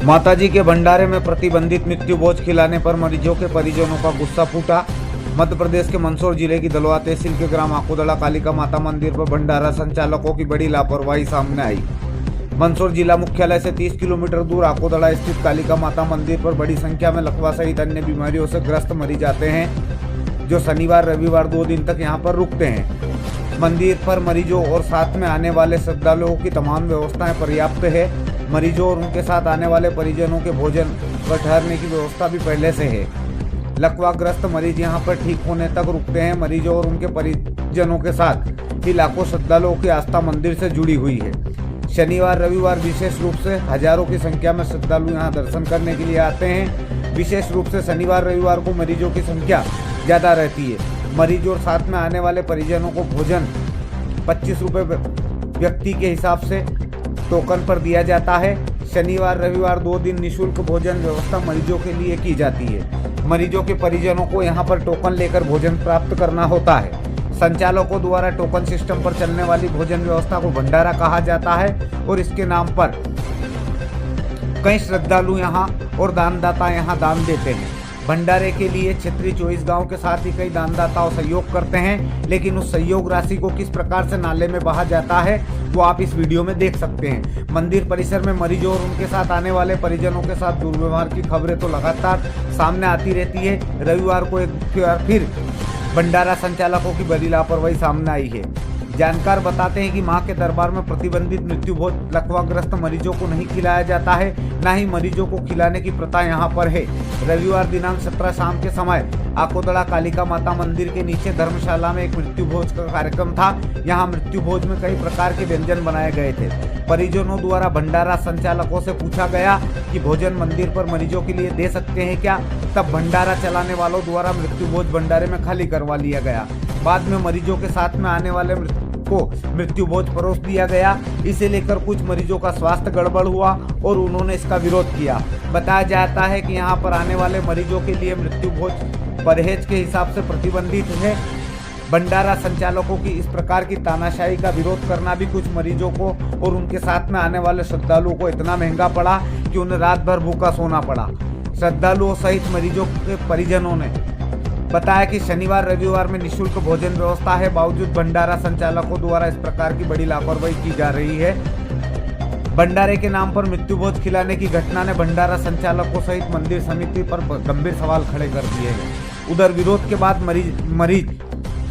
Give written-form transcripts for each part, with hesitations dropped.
माताजी के भंडारे में प्रतिबंधित मृत्यु भोज खिलाने पर मरीजों के परिजनों का गुस्सा फूटा। मध्य प्रदेश के मंदसौर जिले की दलवा तहसील के ग्राम आकोदड़ा कालिका माता मंदिर पर भंडारा संचालकों की बड़ी लापरवाही सामने आई। मंदसौर जिला मुख्यालय से 30 किलोमीटर दूर आकोदड़ा स्थित कालिका माता मंदिर पर बड़ी संख्या में लकवा सहित अन्य बीमारियों से ग्रस्त मरीज आते हैं, जो शनिवार रविवार 2 दिन तक यहां पर रुकते हैं। मंदिर पर मरीजों और साथ में आने वाले श्रद्धालुओं की तमाम व्यवस्थाएं पर्याप्त है। मरीजों और उनके साथ आने वाले परिजनों के भोजन व ठहरने की व्यवस्था भी पहले से है। लकवाग्रस्त मरीज यहां पर ठीक होने तक रुकते हैं। मरीजों और उनके परिजनों के साथ ही लाखों श्रद्धालुओं की आस्था मंदिर से जुड़ी हुई है। शनिवार रविवार विशेष रूप से हजारों की संख्या में श्रद्धालु यहां दर्शन करने के लिए आते हैं। विशेष रूप से शनिवार रविवार को मरीजों की संख्या ज़्यादा रहती है। मरीजों और साथ में आने वाले परिजनों को भोजन 25 रुपये व्यक्ति के हिसाब से टोकन पर दिया जाता है। शनिवार रविवार 2 दिन निःशुल्क भोजन व्यवस्था मरीजों के लिए की जाती है। मरीजों के परिजनों को यहां पर टोकन लेकर भोजन प्राप्त करना होता है। संचालकों द्वारा टोकन सिस्टम पर चलने वाली भोजन व्यवस्था को भंडारा कहा जाता है और इसके नाम पर कई श्रद्धालु यहां और दानदाता यहां दान देते हैं। भंडारे के लिए क्षेत्रीय 24 गांव के साथ ही कई दानदाताओं सहयोग करते हैं, लेकिन उस सहयोग राशि को किस प्रकार से नाले में बहा जाता है वो आप इस वीडियो में देख सकते हैं। मंदिर परिसर में मरीजों और उनके साथ आने वाले परिजनों के साथ दुर्व्यवहार की खबरें तो लगातार सामने आती रहती है। रविवार को एक फिर भंडारा संचालकों की बड़ी लापरवाही सामने आई है। जानकार बताते हैं कि मां के दरबार में प्रतिबंधित मृत्यु भोज लकवाग्रस्त मरीजों को नहीं खिलाया जाता है, न ही मरीजों को खिलाने की प्रथा यहां पर है। रविवार दिनांक 17 शाम के समय आकोदड़ा कालिका माता मंदिर के नीचे धर्मशाला में एक मृत्यु भोज का कार्यक्रम था। यहां मृत्यु भोज में कई प्रकार के व्यंजन बनाए गए थे। परिजनों द्वारा भंडारा संचालकों से पूछा गया कि भोजन मंदिर पर मरीजों के लिए दे सकते हैं क्या। तब भंडारा चलाने वालों द्वारा मृत्यु भोज भंडारे में खाली करवा लिया गया। बाद में मरीजों के साथ में आने वाले को मृत्यु भोज परोस दिया गया। इसे लेकर कुछ मरीजों का स्वास्थ्य गड़बड़ हुआ और उन्होंने इसका विरोध किया। बताया जाता है कि यहाँ पर आने वाले मरीजों के लिए मृत्यु भोज परहेज के हिसाब से प्रतिबंधित है। भंडारा संचालकों की इस प्रकार की तानाशाही का विरोध करना भी कुछ मरीजों को और उनके साथ में आने वाले श्रद्धालुओं को इतना महंगा पड़ा कि उन्हें रात भर भूखा सोना पड़ा। श्रद्धालुओं सहित मरीजों के परिजनों ने बताया कि शनिवार रविवार में निःशुल्क भोजन व्यवस्था है, बावजूद भंडारा संचालकों द्वारा इस प्रकार की बड़ी लापरवाही की जा रही है। भंडारे के नाम पर मृत्यु भोज खिलाने की घटना ने भंडारा संचालकों सहित मंदिर समिति पर गंभीर सवाल खड़े कर दिए हैं। उधर विरोध के बाद मरीज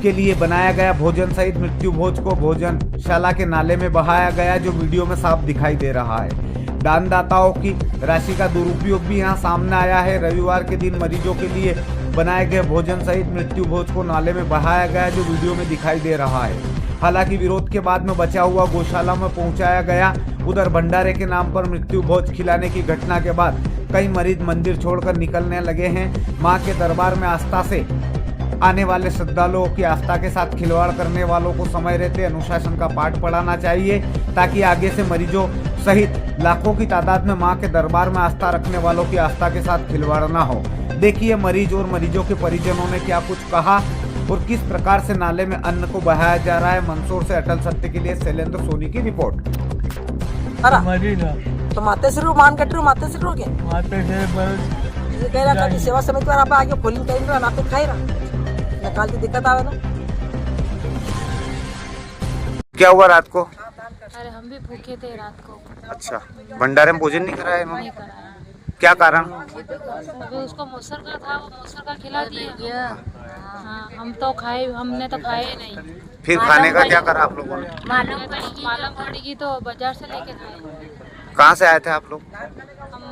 के लिए बनाया गया भोजन सहित मृत्यु भोज को भोजनशाला के नाले में बहाया गया, जो वीडियो में साफ दिखाई दे रहा है। दानदाताओं की राशि का दुरुपयोग भी यहाँ सामने आया है। रविवार के दिन मरीजों के लिए बनाए गए भोजन सहित मृत्यु भोज को नाले में बहाया गया, जो वीडियो में दिखाई दे रहा है। हालांकि विरोध के बाद में बचा हुआ गौशाला में पहुंचाया गया। उधर भंडारे के नाम पर मृत्यु भोज खिलाने की घटना के बाद कई मरीज मंदिर छोड़कर निकलने लगे हैं। मां के दरबार में आस्था से आने वाले श्रद्धालुओं की आस्था के साथ खिलवाड़ करने वालों को समय रहते अनुशासन का पाठ पढ़ाना चाहिए, ताकि आगे से मरीजों सहित लाखों की तादाद में मां के दरबार में आस्था रखने वालों की आस्था के साथ खिलवाड़ ना हो। देखिए मरीज और मरीजों के परिजनों ने क्या कुछ कहा और किस प्रकार से नाले में अन्न को बहाया जा रहा है। मंदसौर से अटल सत्य के लिए शैलेंद्र सोनी की रिपोर्ट। तो माते से मान कटरू माते से रोगे माते से बस कह रहा कि सेवा समिति वाला आगे खोलिंग करेंगे ना पे खाई रहा निकाल की दिक्कत आवे ना। क्या हुआ रात को? अरे हम भी भूखे थे रात को। अच्छा, भंडारे में भोजन नहीं कराया इन्होंने? नहीं कराया। क्या कारण? अभी उसको मौसर का था, वो मौसर का खिला दिया। हाँ, हम तो खाए, हमने तो खाए नहीं। फिर खाने का क्या करा आप लोगों ने? मालूम पड़ेगी तो बाजार से लेके खाए। कहाँ से आए थे आप लोग? हम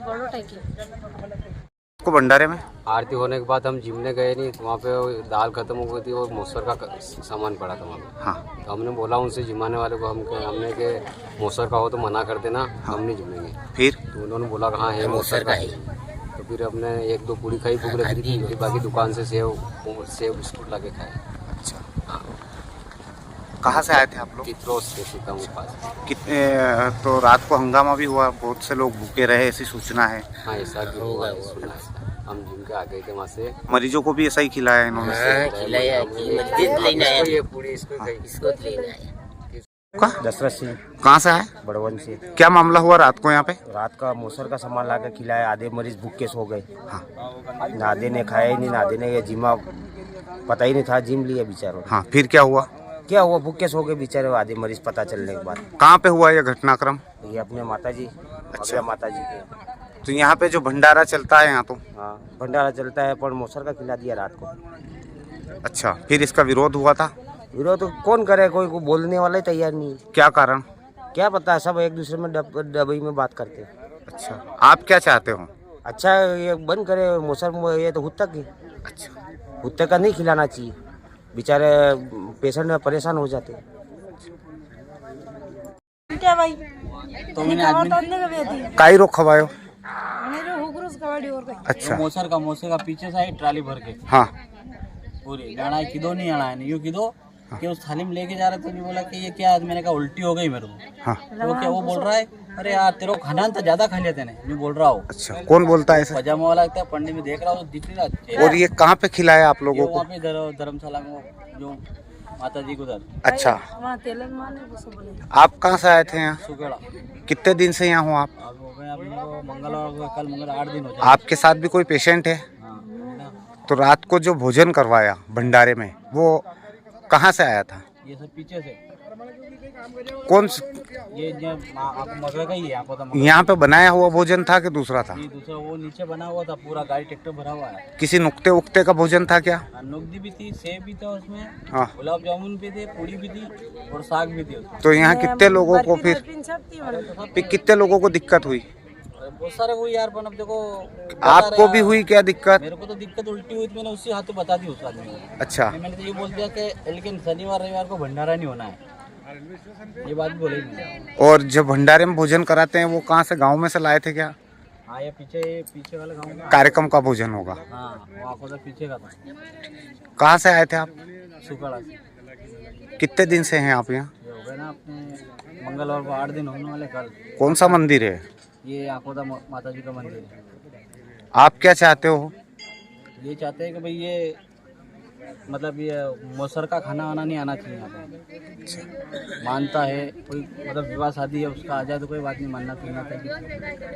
बड़ोटा के को भंडारे में आरती होने के बाद हम जिमने गए नहीं, तो वहाँ पे दाल खत्म हो गई थी और मौसर का सामान पड़ा था वहाँ पे। हाँ, तो हमने बोला उनसे जिमाने वाले को हमने के मौसर का हो तो मना कर देना, हम नहीं जिमेंगे। फिर तो उन्होंने बोला हाँ है मौसर का है। तो फिर हमने 1-2 पूड़ी खाई, भूख लगी थी, फिर बाकी दुकान से सेव बिस्कुट ला के खाए। अच्छा, कहाँ से आए थे आप लोग? चित्रों से सीताओं के पास। कितने तो रात को हंगामा भी हुआ, बहुत से लोग भूखे रहे, ऐसी सूचना है। हाँ ऐसा भी होगा, सुना है। हम जिम के आ गए थे वहाँ से। मरीजों को भी ऐसा ही खिलाया इन्होंने? खिलाया, ये पूरी इसको खाई। का दशरथ सिंह कहाँ से आए? बड़वन से। क्या मामला हुआ रात को यहाँ पे? रात का मोसर का सामान लाकर खिलाया, आधे मरीज भूखे सो गए। हाँ नादे ने खाया ही नहीं, नादे ने ये जिमा पता ही नहीं था, जिम लिया बेचारों। हाँ, फिर क्या हुआ? क्या हुआ, भूखे सो गए बेचारे आधे मरीज पता चलने के बाद। कहाँ पे हुआ ये घटनाक्रम? ये अपने माता जी, अच्छा। माता जी के। तो यहाँ पे जो भंडारा चलता है यहाँ तो? हाँ, भंडारा चलता है पर मोसर का खिला दिया रात को। अच्छा, फिर इसका विरोध हुआ था? विरोध तो कौन करे, कोई को बोलने वाला ही तैयार नहीं है। क्या कारण? क्या पता, सब एक दूसरे में डबई में बात करते हैं। अच्छा, आप क्या चाहते हो? अच्छा, ये बंद करे मोसर, ये तो हुत्तक है। अच्छा, हुत्तक का नहीं खिलाना चाहिए, बेचारे पेशेंट परेशान हो जाते हैं। क्या भाई तो मैंने आदमी काई रोग खवायो? अच्छा, मोसर का पीछे साइड ट्राली भर के हाँ पूरी गाना किदो नहीं आना है, यूँ किदो कि उस थाली में लेके जा रहे थे। नहीं बोला कि ये क्या, मैंने कहा उल्टी हो गई मेरे को। हाँ। तो क्या वो बोल रहा है, अरे यार तेरे को खाना तो ज्यादा खा लिया तेने, यूँ बोल रहा हो। अच्छा, कौन बोलता है ऐसे? पजामा वाला लगता है, पंडित में देख रहा हूँ, दिख नहीं रहा। और ये कहाँ पे खिलाया आप ये लोगों को? वहाँ पे धर्मशाला में जो माता जी को उधर अच्छा, आप कहाँ से आए थे यहाँ? सुखेड़ा। कितने दिन से यहाँ हो आप? अब हो गए अपने को मंगलवार, कल मंगल 8 दिन हो जाए। आपके साथ भी कोई पेशेंट है? हाँ, तो रात को जो भोजन करवाया भंडारे में, वो कहाँ से आया था? ये सब पीछे से कौन ये आप मगरा का ही है, आपको तो यहाँ पे बनाया हुआ भोजन था कि दूसरा था? ये दूसरा वो नीचे बना हुआ था, पूरा गाड़ी ट्रैक्टर भरा हुआ है। किसी नुक्ते उक्ते का भोजन था क्या? नुकदी भी थी, सेब भी था उसमें, हाँ। गुलाब जामुन भी थे, पूरी भी थी और साग भी थी उसमें। तो यहाँ कितने लोगों को फिर कितने लोगों को दिक्कत हुई? बहुत सारे हुई यार, पर अब देखो आपको भी हुई क्या दिक्कत? मेरे को तो दिक्कत उल्टी हुई थी, मैंने उसी हाथ बता दी उस आदमी को। अच्छा, मैंने तो ये बोल दिया कि लेकिन शनिवार रविवार को भंडारा नहीं होना है, ये बात बोले नहीं। और जब भंडारे में भोजन कराते हैं वो कहाँ से, गांव में से लाए थे क्या? हाँ, ये पीछे वाला गाँव में कार्यक्रम का भोजन होगा। हाँ, वो आपको तो पीछे का था। कहाँ से आए थे आप? सुखड़ा से। कितने दिन से हैं आप यहाँ? ये हो गए ना अपने मंगलवार को 8 दिन होने वाले कल। कौन सा मंदिर है? ये आकोदा माता जी का मंदिर है। आप क्या चाहते हो? ये चाहते हैं कि भाई ये मतलब ये मोसर का खाना वाना नहीं आना चाहिए यहाँ पे। मानता है कोई, मतलब विवाह शादी है उसका आ जाए तो कोई बात नहीं, मानना पीना था।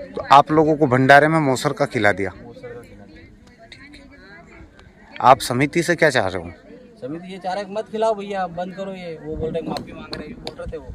तो आप लोगों को भंडारे में मोसर का खिला दिया? मोसर का खिला। आप समिति से क्या चाह रहे हो? समिति ये चाह रहा है कि मत खिलाओ भैया, आप बंद करो ये। वो बोल रहे माफी मांग रहे, बोल रहे थे वो।